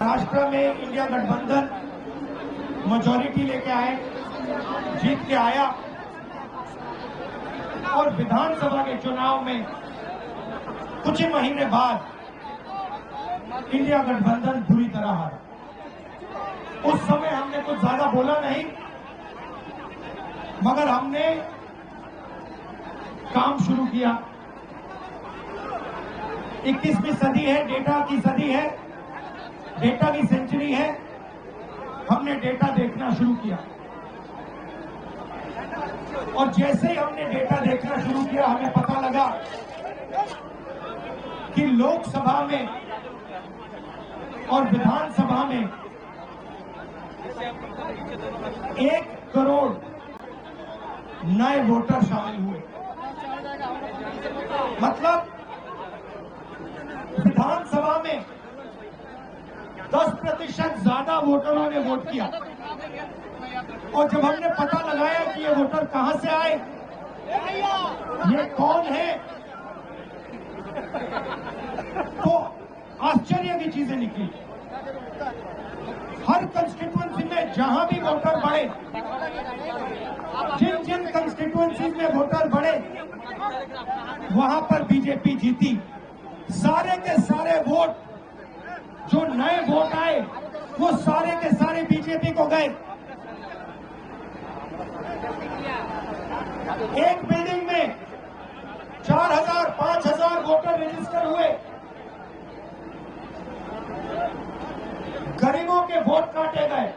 महाराष्ट्र में इंडिया गठबंधन मेजॉरिटी लेके आए, जीत के आया और विधानसभा के चुनाव में कुछ ही महीने बाद इंडिया गठबंधन बुरी तरह हारा। उस समय हमने कुछ ज्यादा बोला नहीं, मगर हमने काम शुरू किया। 21वीं सदी है, डेटा की सदी है, डेटा की सेंचुरी है। हमने डेटा देखना शुरू किया और जैसे ही हमने डेटा देखना शुरू किया, हमें पता लगा कि लोकसभा में और विधानसभा में 1 करोड़ नए वोटर शामिल हुए। मतलब विधानसभा में 10% ज्यादा वोटरों ने वोट किया। और जब हमने पता लगाया कि ये वोटर कहां से आए, ये कौन है, तो आश्चर्य की चीजें निकली। हर कंस्टिट्यूएंसी में जहां भी वोटर बढ़े, जिन जिन कंस्टिट्यूएंसीज में वोटर बढ़े, वहां पर बीजेपी जीती। सारे के सारे वोट जो नए वोट आए, वो सारे के सारे बीजेपी को गए। एक बिल्डिंग में 4000 5000 वोटर रजिस्टर हुए। गरीबों के वोट काटे गए।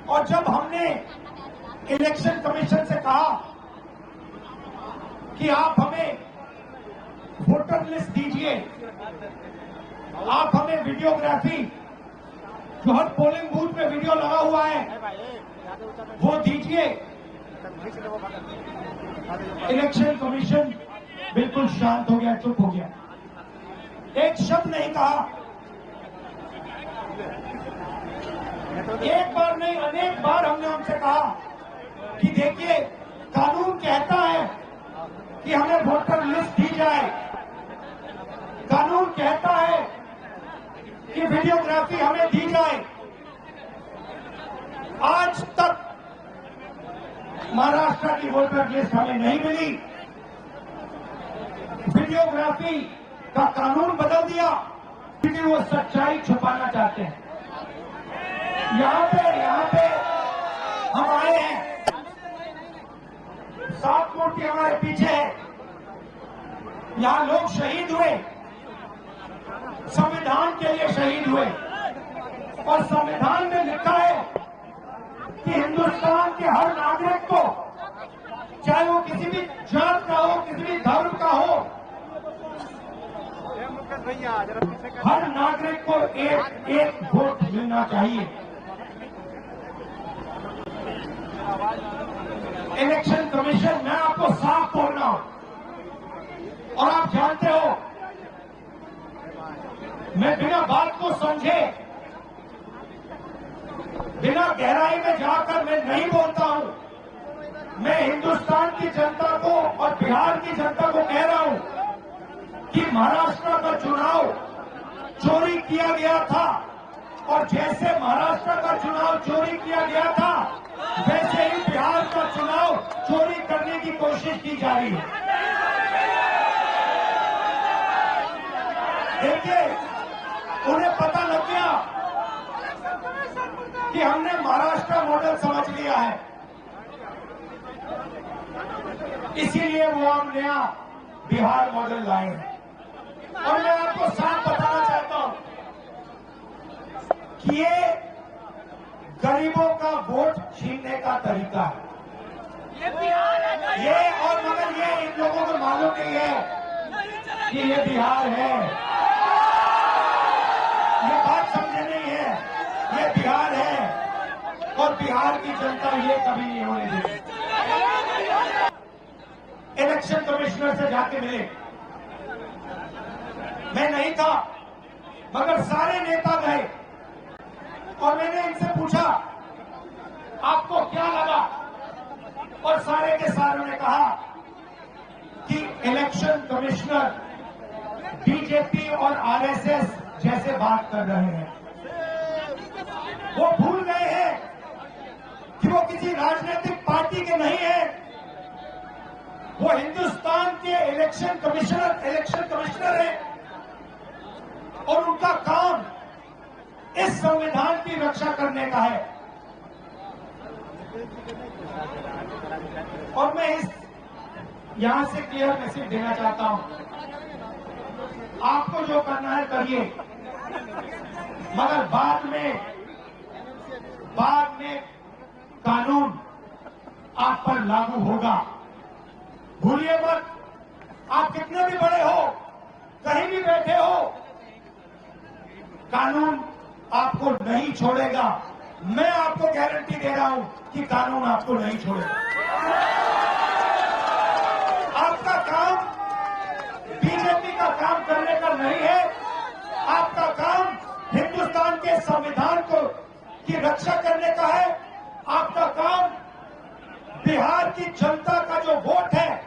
और जब हमने इलेक्शन कमीशन से कहा कि आप हमें वोटर लिस्ट दीजिए, आप हमें वीडियोग्राफी, जो हर पोलिंग बूथ में वीडियो लगा हुआ है, वो दीजिए। इलेक्शन कमीशन बिल्कुल शांत हो गया, चुप हो गया, एक शब्द नहीं कहा। एक बार नहीं, अनेक बार हमने उनसे कहा कि देखिए, कानून कहता है कि हमें वोटर लिस्ट दी जाए, कानून कहता है कि वीडियोग्राफी हमें दी जाए। आज तक महाराष्ट्र की वोटर लिस्ट हमें नहीं मिली। वीडियोग्राफी का कानून बदल दिया क्योंकि वो सच्चाई छुपाना चाहते हैं। यहां पे हम आए हैं, 7 मूर्ति हमारे पीछे है। यहां लोग शहीद हुए, संविधान के लिए शहीद हुए, और संविधान में लिखा है कि हिंदुस्तान के हर नागरिक को, चाहे वो किसी भी जात का हो, किसी भी धर्म का हो, हर नागरिक को एक वोट मिलना चाहिए। इलेक्शन कमीशन, मैं आपको साफ बोल रहा हूं, और आप जानते हो, मैं बिना बात को समझे, बिना गहराई में जाकर मैं नहीं बोलता हूं। मैं हिंदुस्तान की जनता को और बिहार की जनता को कह रहा हूं कि महाराष्ट्र का चुनाव चोरी किया गया था, और जैसे महाराष्ट्र का चुनाव चोरी किया गया था, वैसे ही बिहार का चुनाव चोरी करने की कोशिश की जा रही है। देखिए, उन्हें पता लग गया कि हमने महाराष्ट्र मॉडल समझ लिया है, इसीलिए वो हम नया बिहार मॉडल लाए हैं। और मैं आपको साफ बताना चाहता हूं कि ये गरीबों का वोट छीनने का तरीका है। ये और मगर ये इन लोगों को मालूम नहीं है कि ये बिहार है। ये बात समझे नहीं है, ये बिहार है, और बिहार की जनता ये कभी नहीं होने देगी। इलेक्शन कमिश्नर से जाके मिले, मैं नहीं था, मगर सारे नेता गए, और मैंने इनसे पूछा आपको क्या लगा, और सारे के सारों ने कहा कि इलेक्शन कमिश्नर बीजेपी और आरएसएस जैसे बात कर रहे हैं। वो भूल गए हैं कि वो किसी राजनीतिक पार्टी के नहीं है। वो हिंदुस्तान के इलेक्शन कमिश्नर हैं और उनका काम इस संविधान की रक्षा करने का है। और मैं यहां से क्लियर मैसेज देना चाहता हूं, आपको जो करना है करिए, मगर बाद में कानून आप पर लागू होगा। भूलिए मत, आप कितने भी बड़े हो, कहीं भी बैठे हो, कानून आपको नहीं छोड़ेगा। मैं आपको गारंटी दे रहा हूं कि कानून आपको नहीं छोड़ेगा। आपका काम बीजेपी का काम करने का नहीं है। आपका काम हिंदुस्तान के संविधान की रक्षा करने का है। आपका काम बिहार की जनता का जो वोट है,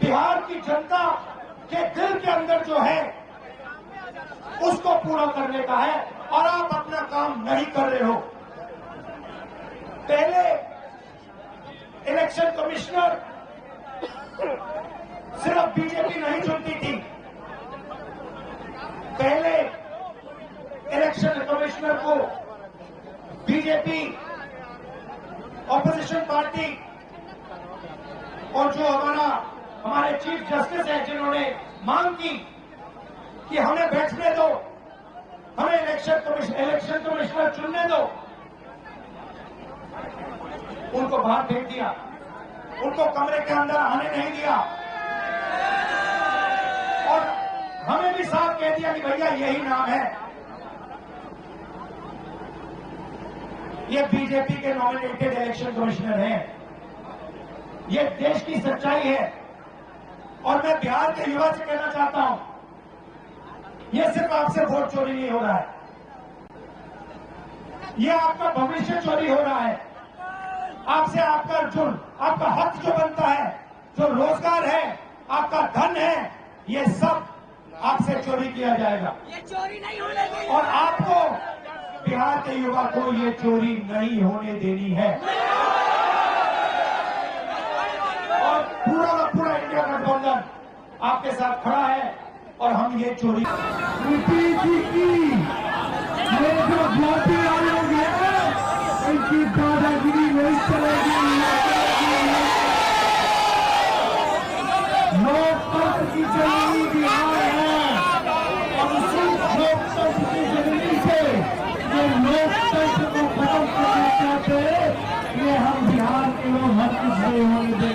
बिहार की जनता के दिल के अंदर जो है, उसको पूरा करने का है। और आप अपना काम नहीं कर रहे हो। पहले इलेक्शन कमिश्नर सिर्फ बीजेपी नहीं चुनती थी। पहले इलेक्शन कमिश्नर को बीजेपी, ऑपोजिशन पार्टी और जो हमारे चीफ जस्टिस हैं, जिन्होंने मांग की कि हमें बैठने दो, हमें इलेक्शन कमिश्नर चुनने दो, उनको बाहर फेंक दिया, उनको कमरे के अंदर आने नहीं दिया और हमें भी साफ कह दिया कि भैया यही नाम है, ये बीजेपी के नॉमिनेटेड इलेक्शन कमिश्नर हैं। ये देश की सच्चाई है। और मैं बिहार के युवा से कहना चाहता हूं, ये सिर्फ आपसे वोट चोरी नहीं हो रहा है, ये आपका भविष्य चोरी हो रहा है। आपसे आपका हक जो बनता है, जो रोजगार है, आपका धन है, ये सब आपसे चोरी किया जाएगा। ये चोरी नहीं होने देगी। और आपको, बिहार के युवा को, ये चोरी नहीं होने देनी है। और पूरा का पूरा इंडिया गठबंधन आपके साथ खड़ा है और हम ये चोरी नीतीश जी की ये जो भर्ती आयोग है, इनकी दादागिरी नहीं चलेगी। लोकतंत्र की जननी बिहार है और उसी लोकतंत्र की जननी से जो लोकतंत्र को खत्म करना चाहते हैं, ये हम बिहार के लोग हर कुछ नहीं होने देंगे।